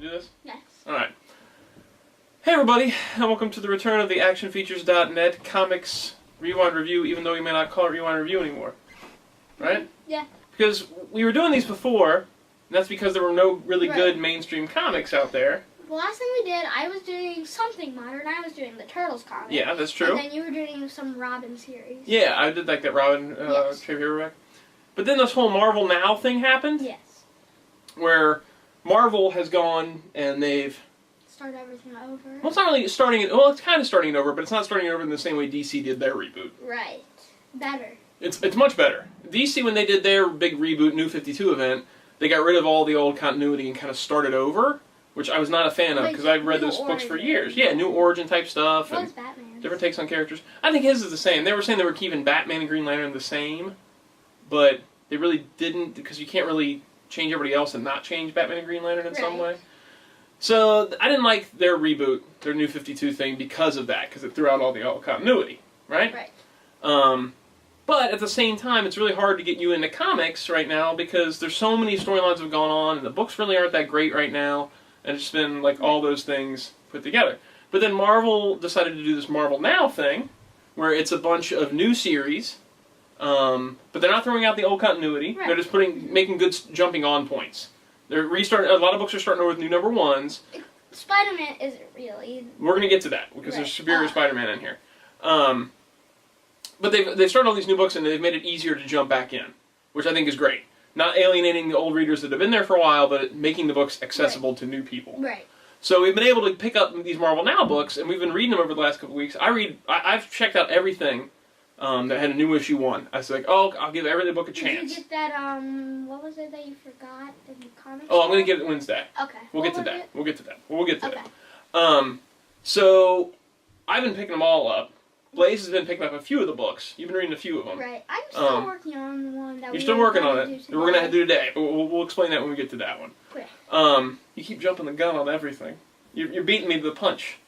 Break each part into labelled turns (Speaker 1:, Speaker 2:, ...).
Speaker 1: to do this?
Speaker 2: Yes.
Speaker 1: Alright. Hey everybody, and welcome to the return of the ActionFeatures.net Comics Rewind Review, even though we may not call it Rewind Review anymore. Right?
Speaker 2: Yeah.
Speaker 1: Because we were doing these before, and that's because there were no really good mainstream comics out there.
Speaker 2: The last thing we did, I was doing something modern. I was doing the Turtles comic.
Speaker 1: Yeah, that's true.
Speaker 2: And then you were doing some Robin series.
Speaker 1: Yeah, I did like that Robin trade paperback. But then this whole Marvel Now thing happened.
Speaker 2: Yes.
Speaker 1: Where Marvel has gone and they've...
Speaker 2: Start everything over.
Speaker 1: Well, it's not really starting it... Well, it's kind of starting it over, but it's not starting it over in the same way DC did their reboot.
Speaker 2: Right. Better.
Speaker 1: It's much better. DC, when they did their big reboot, New 52 event, they got rid of all the old continuity and kind of started over, which I was not a fan of, because I've read those books for years. Yeah, new origin type stuff.
Speaker 2: What was Batman?
Speaker 1: Different takes on characters. I think his is the same. They were saying they were keeping Batman and Green Lantern the same, but they really didn't, because you can't really change everybody else and not change Batman and Green Lantern in some way. So I didn't like their reboot, their New 52 thing, because of that, because it threw out all the old continuity, right?
Speaker 2: Right.
Speaker 1: But at the same time, it's really hard to get you into comics right now because there's so many storylines that have gone on, and the books really aren't that great right now, and it's been like all those things put together. But then Marvel decided to do this Marvel Now thing, where it's a bunch of new series, but they're not throwing out the old continuity. Right. They're just making good jumping on points. They're restarting. A lot of books are starting over with new number ones.
Speaker 2: Spider-Man isn't really.
Speaker 1: We're going to get to that because there's Superior Spider-Man in here. But they've started all these new books and they've made it easier to jump back in, which I think is great. Not alienating the old readers that have been there for a while, but making the books accessible to new people.
Speaker 2: Right.
Speaker 1: So we've been able to pick up these Marvel Now books, and we've been reading them over the last couple of weeks. I've checked out everything that had a new issue 1. I was like, oh, I'll give every book a chance.
Speaker 2: Did you get that, what was it that you forgot in the comics?
Speaker 1: Oh, I'm going to get it Wednesday.
Speaker 2: Okay.
Speaker 1: We'll get to that. We'll get to that. So I've been picking them all up. Blaze has been picking up a few of the books. You've been reading a few of them.
Speaker 2: Right. I'm still working on one that
Speaker 1: You're still working on it. We're going to do today, but we'll explain that when we get to that one.
Speaker 2: Okay.
Speaker 1: You keep jumping the gun on everything. You're beating me to the punch.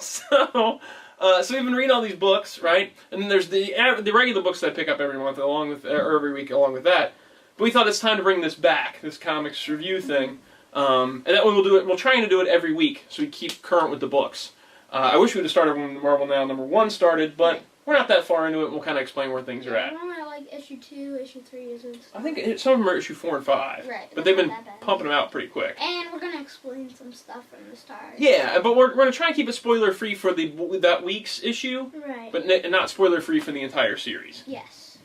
Speaker 1: So we've been reading all these books, right? And then there's the regular books that I pick up every month, along with or every week, along with that. But we thought it's time to bring this back, this comics review thing. And that way we'll do it. We're trying to do it every week, so we keep current with the books. I wish we would have started when Marvel Now #1 started, but we're not that far into it, and we'll kind of explain where things are at.
Speaker 2: We're only at like issue 2, issue 3 issues.
Speaker 1: I think some of them are issue 4 and 5.
Speaker 2: Right.
Speaker 1: But they've been pumping them out pretty quick.
Speaker 2: And we're going to explain some stuff from the start.
Speaker 1: Yeah, but we're going to try and keep it spoiler-free for that week's issue.
Speaker 2: Right.
Speaker 1: But not spoiler-free for the entire series.
Speaker 2: Yes.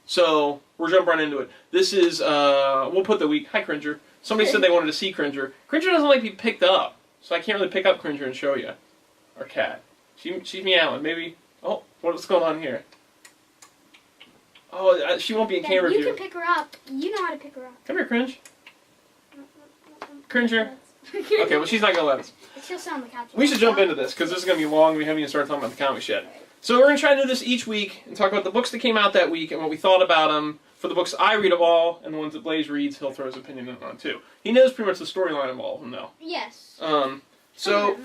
Speaker 1: So we're jumping right into it. This is, we'll put the week. Hi, Cringer. Somebody said they wanted to see Cringer. Cringer doesn't like to be picked up, so I can't really pick up Cringer and show you. Our cat. She's meowing. Maybe. Oh, what's going on here? Oh, she won't be in camera view.
Speaker 2: You can pick her up. You know how to pick her up.
Speaker 1: Come here, Cringe. Cringer. Okay, well, she's not going to let us.
Speaker 2: She'll sit on the couch.
Speaker 1: We should jump into this, because this is going to be long. We haven't even started talking about the comics yet. So we're going to try to do this each week and talk about the books that came out that week and what we thought about them. For the books I read of all, and the ones that Blaze reads, he'll throw his opinion in on too. He knows pretty much the storyline of all of them, though.
Speaker 2: Yes.
Speaker 1: So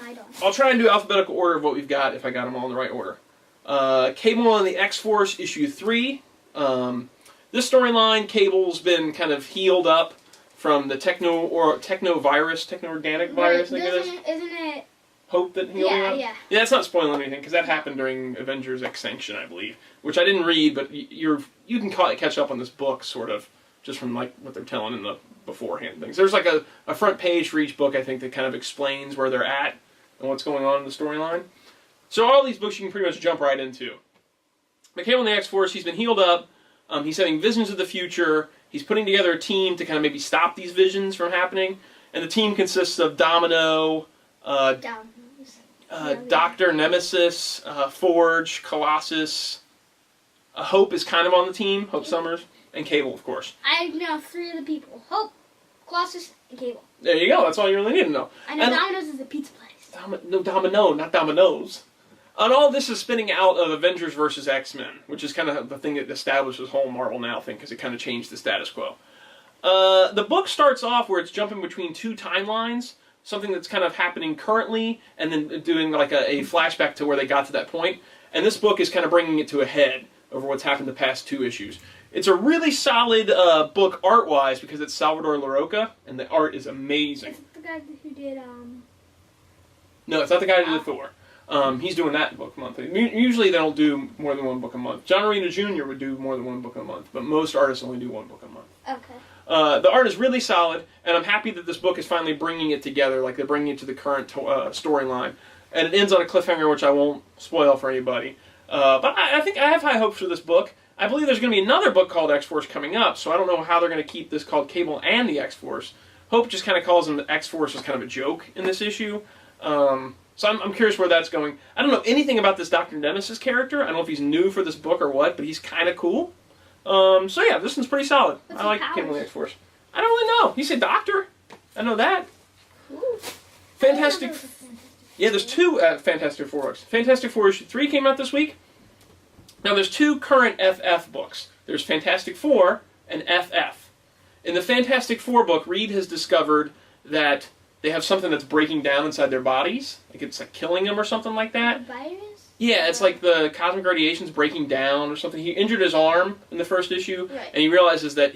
Speaker 1: I'll try and do alphabetical order of what we've got, if I got them all in the right order. Cable and the X-Force, issue 3. This storyline, Cable's been kind of healed up from the techno-organic virus, I think it is.
Speaker 2: Isn't it?
Speaker 1: Hope that healed him up?
Speaker 2: Yeah.
Speaker 1: Yeah, that's not spoiling anything, because that happened during Avengers Extinction, I believe. Which I didn't read, but you can catch up on this book, sort of, just from like what they're telling in the beforehand things. There's like a front page for each book, I think, that kind of explains where they're at and what's going on in the storyline. So all these books you can pretty much jump right into. Cable and the X-Force, he's been healed up. He's having visions of the future. He's putting together a team to kind of maybe stop these visions from happening. And the team consists of Domino, Dr. Nemesis, Forge, Colossus. Hope is kind of on the team, Hope Summers, and Cable, of course.
Speaker 2: I know 3 of the people. Hope, Colossus, and Cable.
Speaker 1: There you go. That's all you really need to know.
Speaker 2: I know Domino's is a pizza place.
Speaker 1: No, Domino, not Domino's. And all this is spinning out of Avengers vs. X-Men, which is kind of the thing that established this whole Marvel Now thing, because it kind of changed the status quo. The book starts off where it's jumping between 2 timelines, something that's kind of happening currently, and then doing like a flashback to where they got to that point. And this book is kind of bringing it to a head over what's happened the past 2 issues. It's a really solid book art-wise because it's Salvador Larroca, and the art is amazing.
Speaker 2: Is it the guy who did
Speaker 1: No, it's not the guy who did Thor. He's doing that book monthly. Usually they don't do more than one book a month. John Romita Jr. would do more than one book a month, but most artists only do one book a month.
Speaker 2: Okay.
Speaker 1: The art is really solid, and I'm happy that this book is finally bringing it together, like they're bringing it to the current storyline. And it ends on a cliffhanger, which I won't spoil for anybody. But I think I have high hopes for this book. I believe there's going to be another book called X-Force coming up, so I don't know how they're going to keep this called Cable and the X-Force. Hope just kind of calls him the X-Force as kind of a joke in this issue. So I'm curious where that's going. I don't know anything about this Dr. Nemesis character. I don't know if he's new for this book or what, but he's kind of cool. So yeah, this one's pretty solid.
Speaker 2: What's
Speaker 1: I like Cable and the X-Force. I don't really know. You say Doctor? I know that.
Speaker 2: Ooh.
Speaker 1: Fantastic. Yeah, there's two Fantastic Four books. Fantastic Four issue 3 came out this week. Now there's two current FF books. There's Fantastic Four and FF. In the Fantastic Four book, Reed has discovered that they have something that's breaking down inside their bodies. Like it's like killing them or something like that.
Speaker 2: A virus?
Speaker 1: Yeah, it's like the cosmic radiation's breaking down or something. He injured his arm in the first issue,
Speaker 2: right.
Speaker 1: and he realizes that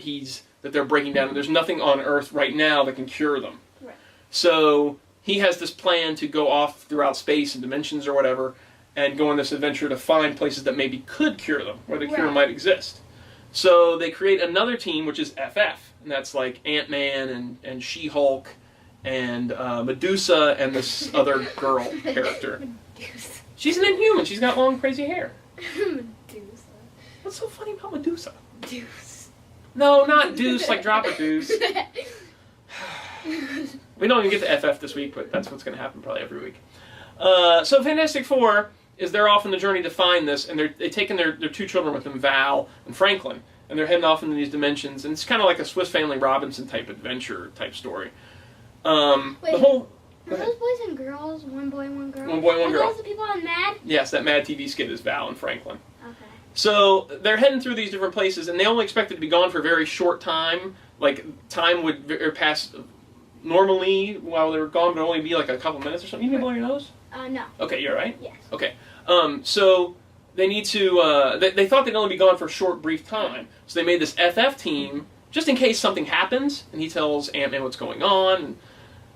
Speaker 1: they're breaking down, and there's nothing on Earth right now that can cure them.
Speaker 2: Right.
Speaker 1: So he has this plan to go off throughout space and dimensions or whatever, and go on this adventure to find places that maybe could cure them, where the cure might exist. So they create another team, which is FF, and that's like Ant-Man and She-Hulk and Medusa and this other girl character.
Speaker 2: Medusa.
Speaker 1: She's an Inhuman. She's got long, crazy hair.
Speaker 2: Medusa.
Speaker 1: What's so funny about Medusa?
Speaker 2: Deuce.
Speaker 1: No, not Deuce, like drop a deuce. We don't even get to FF this week, but that's what's going to happen probably every week. So Fantastic Four is they're off on the journey to find this, and they've taken their two children with them, Val and Franklin, and they're heading off into these dimensions, and it's kind of like a Swiss Family Robinson type adventure type story.
Speaker 2: Wait,
Speaker 1: the whole
Speaker 2: are those boys and girls? One boy, one girl?
Speaker 1: One boy, one girl.
Speaker 2: Are those the people on Mad?
Speaker 1: Yes, that Mad TV skit is Val and Franklin.
Speaker 2: Okay.
Speaker 1: So they're heading through these different places, and they only expected to be gone for a very short time. Like, time would pass normally while they were gone, but only be like a couple minutes or something. You need to blow your nose?
Speaker 2: No.
Speaker 1: Okay, you're right?
Speaker 2: Yes.
Speaker 1: Okay. So they need to, they thought they'd only be gone for a short, brief time. So they made this FF team, just in case something happens, and he tells Ant-Man what's going on.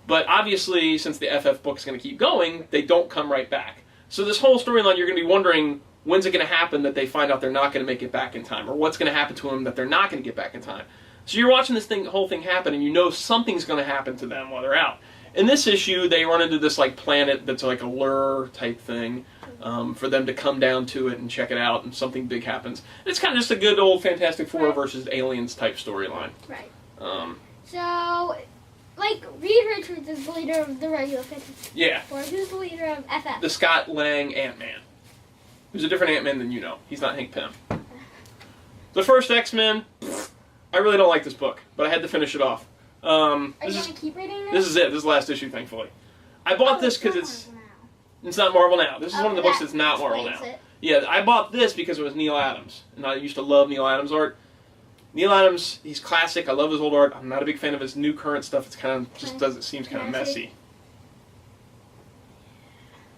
Speaker 1: But obviously, since the FF book is going to keep going, they don't come right back. So this whole storyline, you're going to be wondering, when's it going to happen that they find out they're not going to make it back in time? Or what's going to happen to them that they're not going to get back in time? So you're watching this whole thing happen, and you know something's going to happen to them while they're out. In this issue, they run into this like planet that's like a lure type thing for them to come down to it and check it out, and something big happens. It's kind of just a good old Fantastic Four versus Aliens type storyline.
Speaker 2: Right.
Speaker 1: So,
Speaker 2: like, Reed Richards is the leader of the regular Fantastic Four. Who's the leader of FF?
Speaker 1: The Scott Lang Ant-Man. Who's a different Ant-Man than you know. He's not Hank Pym. The first X-Men, I really don't like this book, but I had to finish it off.
Speaker 2: Are you going to keep reading this?
Speaker 1: This is it. This is the last issue, thankfully. I bought this because it's not Marvel now. This is one of the books that's not Marvel now. Yeah, I bought this because it was Neil Adams, and I used to love Neil Adams' art. Neil Adams, he's classic. I love his old art. I'm not a big fan of his new current stuff. It's kind of it seems kind of messy.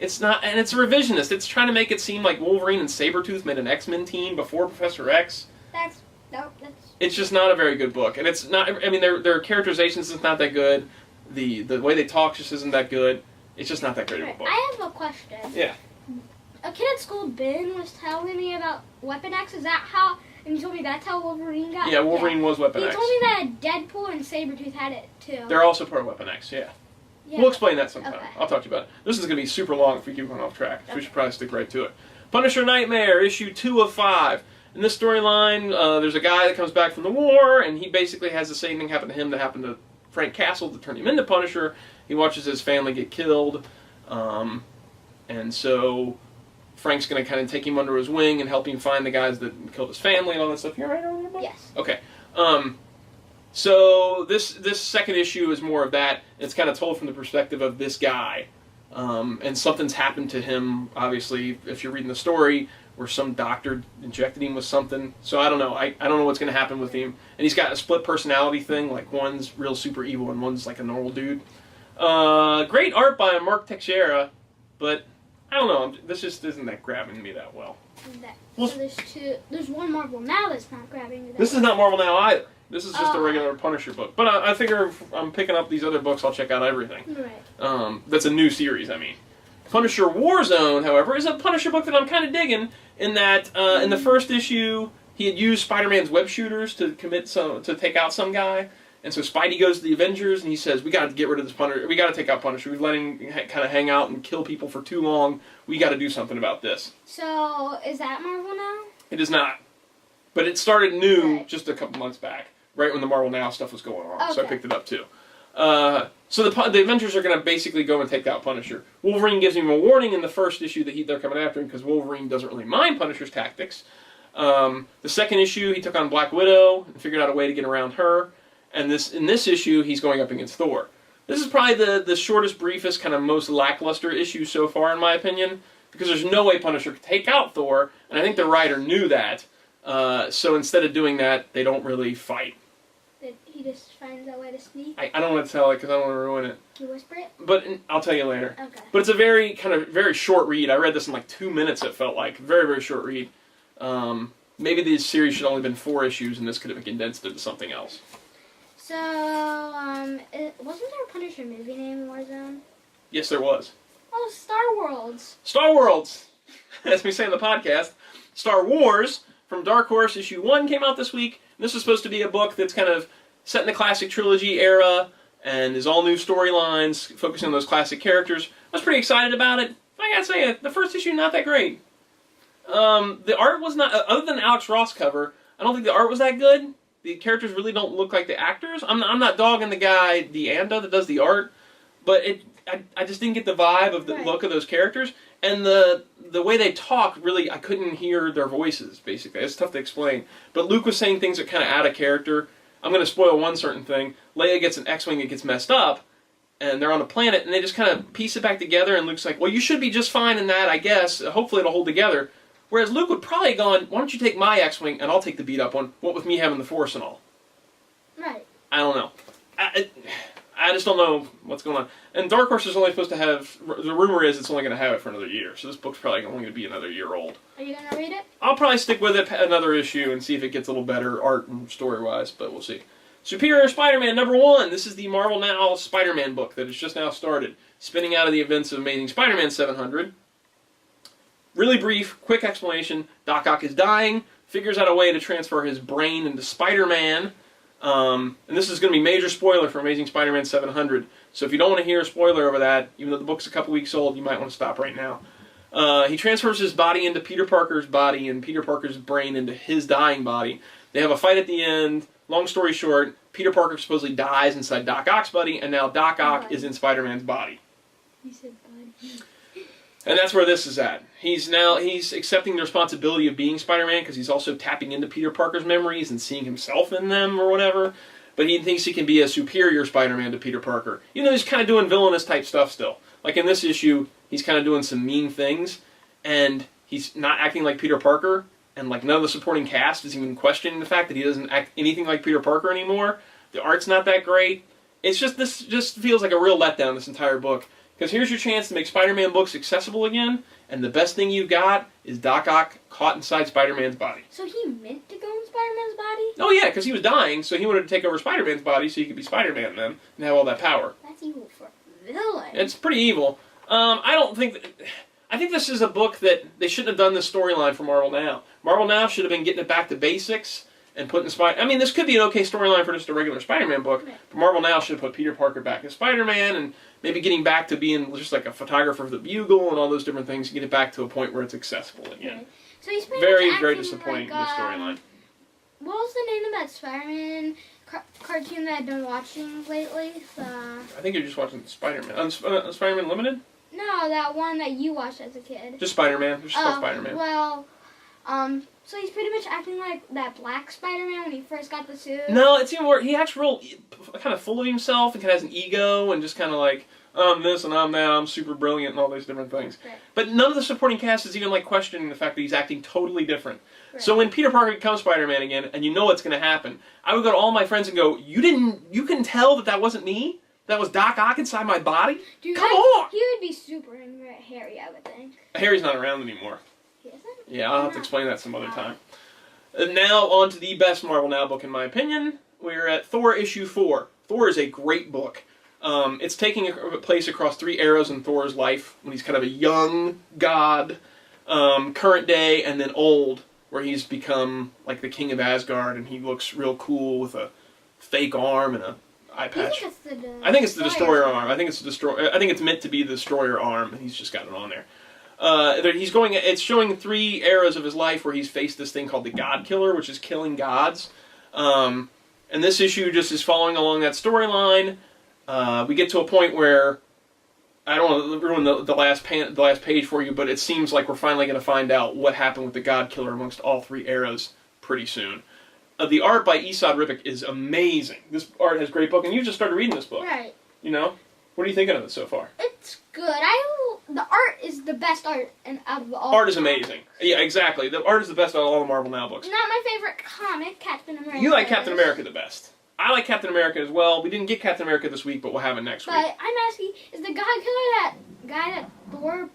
Speaker 1: It's not, and it's revisionist. It's trying to make it seem like Wolverine and Sabretooth made an X-Men team before Professor X. It's just not a very good book, and it's not. I mean, their characterizations is not that good. The way they talk just isn't that good. It's just not that great of a book.
Speaker 2: I have a question.
Speaker 1: Yeah.
Speaker 2: A kid at school, Ben, was telling me about Weapon X. Is that how? And he told me that's how Wolverine got it.
Speaker 1: Yeah, Wolverine was Weapon X.
Speaker 2: He told me that Deadpool and Sabretooth had it too.
Speaker 1: They're also part of Weapon X. Yeah. We'll explain that sometime. Okay. I'll talk to you about it. This is going to be super long if we keep going off track, so we should probably stick right to it. Punisher Nightmare, issue 2 of 5. In this storyline, there's a guy that comes back from the war, and he basically has the same thing happen to him that happened to Frank Castle to turn him into Punisher. He watches his family get killed, and so Frank's going to kind of take him under his wing and help him find the guys that killed his family and all that stuff. You all right over there, bud?
Speaker 2: Yes.
Speaker 1: Okay. So this second issue is more of that. It's kind of told from the perspective of this guy, and something's happened to him. Obviously, if you're reading the story, where some doctor injected him with something. So I don't know. I don't know what's going to happen with him. And he's got a split personality thing. Like one's real super evil and one's like a normal dude. Great art by Mark Teixeira, but I don't know. This just isn't that grabbing me that well.
Speaker 2: So there's one Marvel Now that's not grabbing me that
Speaker 1: This
Speaker 2: well.
Speaker 1: is not Marvel Now either. This is just a regular Punisher book. But I figure if I'm picking up these other books, I'll check out everything.
Speaker 2: Right.
Speaker 1: That's a new series, I mean. Punisher Warzone, however, is a Punisher book that I'm kind of digging in that in the first issue, he had used Spider-Man's web shooters to take out some guy. And so Spidey goes to the Avengers and he says, we got to get rid of this Punisher. We got to take out Punisher. We've let him kind of hang out and kill people for too long. We got to do something about this.
Speaker 2: So, is that Marvel Now?
Speaker 1: It is not. But it started new just a couple months back, right when the Marvel Now stuff was going on. Okay. So I picked it up too. So the Avengers are going to basically go and take out Punisher. Wolverine gives him a warning in the first issue that they're coming after him because Wolverine doesn't really mind Punisher's tactics. The second issue, he took on Black Widow and figured out a way to get around her. And in this issue, he's going up against Thor. This is probably the shortest, briefest, kind of most lackluster issue so far, in my opinion, because there's no way Punisher could take out Thor, and I think the writer knew that. So instead of doing that, they don't really fight.
Speaker 2: He just finds a way to sneak?
Speaker 1: I don't want to tell it because I don't want to ruin it.
Speaker 2: Can you whisper it?
Speaker 1: But I'll tell you later.
Speaker 2: Okay.
Speaker 1: But it's a very short read. I read this in like 2 minutes, it felt like. Very, very short read. Maybe this series should only have been 4 issues, and this could have been condensed into something else.
Speaker 2: So, wasn't there a Punisher movie named Warzone?
Speaker 1: Yes, there was.
Speaker 2: Oh, Star Worlds.
Speaker 1: Star Worlds! As we say in the podcast, Star Wars from Dark Horse issue 1 came out this week. And this is supposed to be a book that's kind of set in the classic trilogy era and is all new storylines, focusing on those classic characters. I was pretty excited about it. I gotta say, the first issue, not that great. The art was not, other than the Alex Ross cover, I don't think the art was that good. The characters really don't look like the actors. I'm not dogging the guy, Deanda, that does the art, but I just didn't get the vibe of the look of those characters. And the way they talk, really, I couldn't hear their voices, basically. It's tough to explain. But Luke was saying things that kind of out of character. I'm going to spoil one certain thing. Leia gets an X-Wing that gets messed up, and they're on a planet, and they just kind of piece it back together, and Luke's like, well, you should be just fine in that, I guess. Hopefully it'll hold together. Whereas Luke would probably have gone, why don't you take my X-Wing, and I'll take the beat-up one, what with me having the Force and all.
Speaker 2: Right.
Speaker 1: I don't know. I just don't know what's going on. And Dark Horse is only supposed to have, the rumor is it's only going to have it for another year, so this book's probably only going to be another year old.
Speaker 2: Are you going to read it?
Speaker 1: I'll probably stick with it another issue and see if it gets a little better art and story-wise, but we'll see. Superior Spider-Man #1. This is the Marvel Now Spider-Man book that has just now started, spinning out of the events of Amazing Spider-Man 700. Really brief, quick explanation. Doc Ock is dying, figures out a way to transfer his brain into Spider-Man. And this is going to be major spoiler for Amazing Spider-Man 700. So if you don't want to hear a spoiler over that, even though the book's a couple weeks old, you might want to stop right now. He transfers his body into Peter Parker's body and Peter Parker's brain into his dying body. They have a fight at the end. Long story short, Peter Parker supposedly dies inside Doc Ock's body, and now Doc Ock is in Spider-Man's body.
Speaker 2: You said body.
Speaker 1: And that's where this is at. He's accepting the responsibility of being Spider-Man because he's also tapping into Peter Parker's memories and seeing himself in them or whatever. But he thinks he can be a superior Spider-Man to Peter Parker. Even though he's kind of doing villainous type stuff still. Like in this issue, he's kind of doing some mean things. And he's not acting like Peter Parker. And like none of the supporting cast is even questioning the fact that he doesn't act anything like Peter Parker anymore. The art's not that great. It's just, this just feels like a real letdown, this entire book. Because here's your chance to make Spider-Man books accessible again, and the best thing you've got is Doc Ock caught inside Spider-Man's body.
Speaker 2: So he meant to go in Spider-Man's body?
Speaker 1: Oh yeah, because he was dying, so he wanted to take over Spider-Man's body so he could be Spider-Man then, and have all that power.
Speaker 2: That's evil for a villain.
Speaker 1: It's pretty evil. I think this is a book that they shouldn't have done this storyline for Marvel Now. Marvel Now should have been getting it back to basics and putting I mean, this could be an okay storyline for just a regular Spider-Man book, but Marvel Now should have put Peter Parker back as Spider-Man and maybe getting back to being just like a photographer of the Bugle and all those different things and get it back to a point where it's accessible again.
Speaker 2: Okay. So he's
Speaker 1: very disappointing
Speaker 2: like,
Speaker 1: in the storyline.
Speaker 2: What was the name of that Spider-Man cartoon that I've been watching lately?
Speaker 1: I think you're just watching Spider-Man. Spider-Man Limited?
Speaker 2: No, that one that you watched as a kid.
Speaker 1: Just Spider-Man. Just called Spider-Man.
Speaker 2: Well, so he's pretty much acting like that black Spider-Man when he first got the suit?
Speaker 1: No, it's even more, he acts real kind of full of himself and kind of has an ego and just kind of like, I'm this and I'm that, I'm super brilliant and all those different things.
Speaker 2: Right.
Speaker 1: But none of the supporting cast is even like questioning the fact that he's acting totally different.
Speaker 2: Right.
Speaker 1: So when Peter Parker becomes Spider-Man again and you know what's going to happen, I would go to all my friends and go, you couldn't tell that wasn't me? That was Doc Ock inside my body?
Speaker 2: Dude,
Speaker 1: Come on!
Speaker 2: He would be super hairy, I would think.
Speaker 1: Harry's not around anymore.
Speaker 2: He isn't?
Speaker 1: Yeah, I'll have to explain that some other time. And now on to the best Marvel Now book, in my opinion. We're at Thor issue 4. Thor is a great book. It's taking place across 3 eras in Thor's life, when he's kind of a young god, current day, and then old, where he's become like the king of Asgard, and he looks real cool with a fake arm and a eye patch. I think it's the destroyer arm. I think it's the destroyer. I think it's meant to be the destroyer arm, and he's just got it on there. It's showing 3 eras of his life where he's faced this thing called the God Killer, which is killing gods. And this issue just is following along that storyline. We get to a point where, I don't want to ruin the last page for you, but it seems like we're finally going to find out what happened with the God Killer amongst all 3 eras pretty soon. The art by Esad Ribic is amazing. This art has great book, and you just started reading this book.
Speaker 2: Right.
Speaker 1: You know? What are you thinking of it so far?
Speaker 2: It's good. The art is the best art out of all.
Speaker 1: Art is amazing. Yeah, exactly. The art is the best out of all the Marvel Now books.
Speaker 2: Not my favorite comic, Captain America.
Speaker 1: You like Captain America the best. I like Captain America as well. We didn't get Captain America this week, but we'll have it next week.
Speaker 2: But I'm asking, is the God Killer that guy that Thor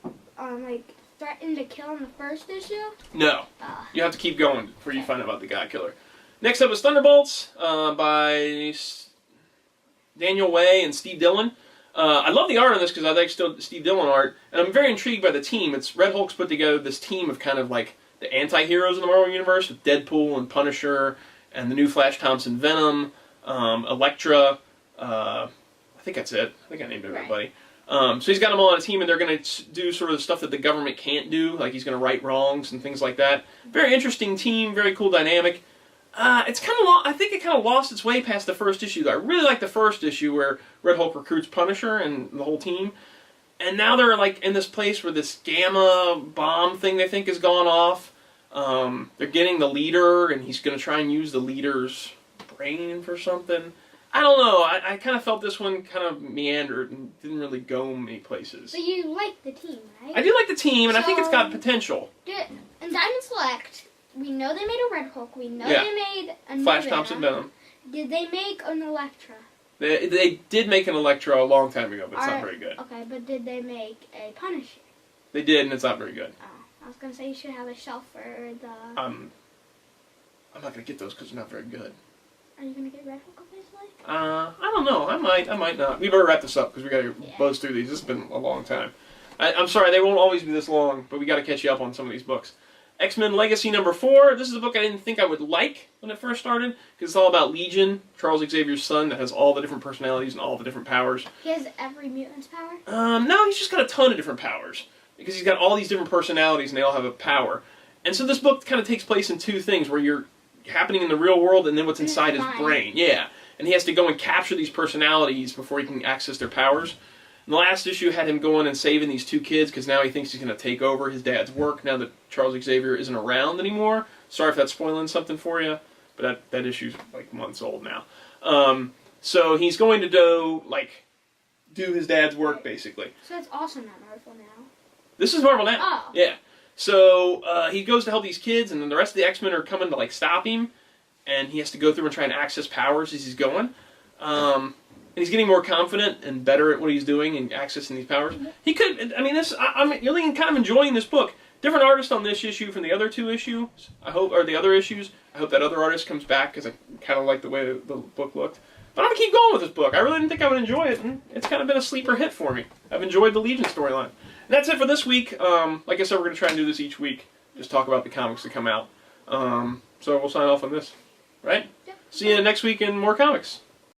Speaker 2: threatened to kill in the first issue?
Speaker 1: No. You have to keep going before you find out about the God Killer. Next up is Thunderbolts by Daniel Way and Steve Dillon. I love the art on this because I like Steve Dillon art, and I'm very intrigued by the team. Red Hulk's put together this team of kind of like the anti-heroes in the Marvel Universe with Deadpool and Punisher and the new Flash Thompson Venom, Elektra. I think that's it. I think I named everybody. Right. So he's got them all on a team, and they're going to do sort of the stuff that the government can't do, like he's going to right wrongs and things like that. Very interesting team, very cool dynamic. It's kind of I think it kind of lost its way past the first issue. I really like the first issue where Red Hulk recruits Punisher and the whole team, and now they're like in this place where this gamma bomb thing they think has gone off. They're getting the leader, and he's going to try and use the leader's brain for something. I don't know. I kind of felt this one kind of meandered and didn't really go many places.
Speaker 2: But you like the team, right?
Speaker 1: I do like the team, and I think it's got potential.
Speaker 2: In Diamond Select, we know they made a Red Hulk. We know they made a
Speaker 1: Flash Thompson Venom.
Speaker 2: Did they make an Elektra?
Speaker 1: They did make an Elektra a long time ago, but it's not very good.
Speaker 2: Okay, but did they make a Punisher?
Speaker 1: They did, and it's not very good.
Speaker 2: Oh, I was going to say you should have a shelf for the...
Speaker 1: I'm not going to get those because they're not very good.
Speaker 2: Are you going to get Red Hulk eventually?
Speaker 1: I don't know. I might not. We better wrap this up because we got to buzz through these. This has been a long time. I'm sorry, they won't always be this long, but we got to catch you up on some of these books. XMen Legacy number 4. This is a book I didn't think I would like when it first started, because it's all about Legion, Charles Xavier's son, that has all the different personalities and all the different powers.
Speaker 2: He has every mutant's power?
Speaker 1: No, he's just got a ton of different powers, because he's got all these different personalities and they all have a power. And so this book kind of takes place in 2 things, where you're happening in the real world and then what's inside his brain. Yeah, and he has to go and capture these personalities before he can access their powers. And the last issue had him going and saving these 2 kids because now he thinks he's going to take over his dad's work now that Charles Xavier isn't around anymore. Sorry if that's spoiling something for you, but that issue's like months old now. So he's going to do his dad's work, basically.
Speaker 2: So that's also not Marvel Now.
Speaker 1: This is Marvel Now.
Speaker 2: Oh.
Speaker 1: Yeah. So he goes to help these kids, and then the rest of the X-Men are coming to stop him, and he has to go through and try and access powers as he's going. And he's getting more confident and better at what he's doing and accessing these powers. He could, I'm really kind of enjoying this book. Different artist on this issue from the other 2 issues, I hope, or the other issues. I hope that other artist comes back because I kind of like the way the book looked. But I'm going to keep going with this book. I really didn't think I would enjoy it, and it's kind of been a sleeper hit for me. I've enjoyed the Legion storyline. And that's it for this week. Like I said, we're going to try and do this each week. Just talk about the comics that come out. So we'll sign off on this. Right?
Speaker 2: Yep.
Speaker 1: See you next week in more comics.